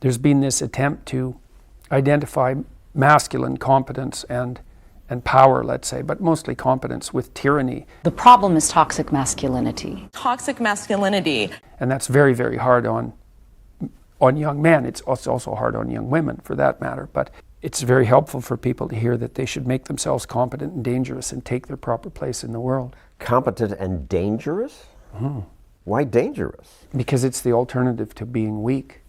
there's been this attempt to identify masculine competence and power, let's say, but mostly competence with tyranny. The problem is toxic masculinity. Toxic masculinity. And that's very, very hard on young men. It's also hard on young women, for that matter. But it's very helpful for people to hear that they should make themselves competent and dangerous and take their proper place in the world. Competent and dangerous? Mm-hmm. Why dangerous? Because it's the alternative to being weak.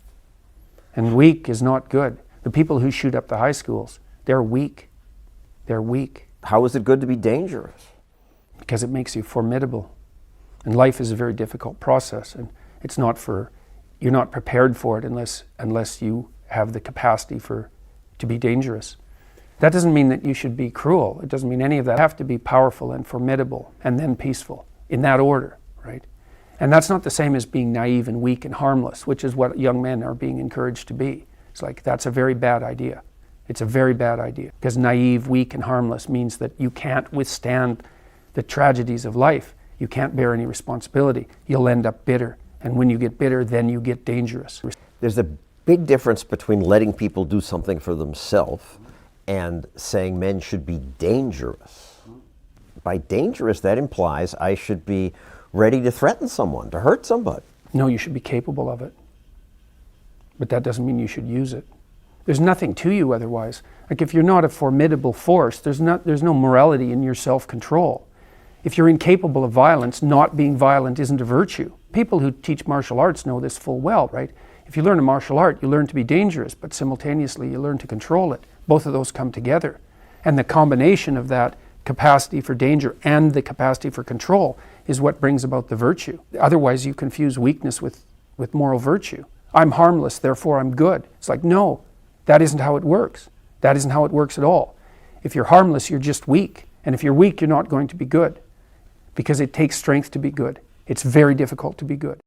And weak is not good. The people who shoot up the high schools, they're weak. They're weak. How is it good to be dangerous? Because it makes you formidable. And life is a very difficult process, and it's not you're not prepared for it unless you have the capacity to be dangerous. That doesn't mean that you should be cruel. It doesn't mean any of that. You have to be powerful and formidable and then peaceful, in that order, right? And that's not the same as being naive and weak and harmless, which is what young men are being encouraged to be. It's like, that's a very bad idea. It's a very bad idea, because naive, weak, and harmless means that you can't withstand the tragedies of life. You can't bear any responsibility. You'll end up bitter. And when you get bitter, then you get dangerous. There's a big difference between letting people do something for themselves and saying men should be dangerous. By dangerous, that implies I should be ready to threaten someone, to hurt somebody. No, you should be capable of it. But that doesn't mean you should use it. There's nothing to you otherwise. Like, if you're not a formidable force, there's no morality in your self-control. If you're incapable of violence, not being violent isn't a virtue. People who teach martial arts know this full well, right? If you learn a martial art, you learn to be dangerous, but simultaneously you learn to control it. Both of those come together. And the combination of that capacity for danger and the capacity for control is what brings about the virtue. Otherwise, you confuse weakness with moral virtue. I'm harmless, therefore I'm good. It's like, no, that isn't how it works. That isn't how it works at all. If you're harmless, you're just weak. And if you're weak, you're not going to be good, because it takes strength to be good. It's very difficult to be good.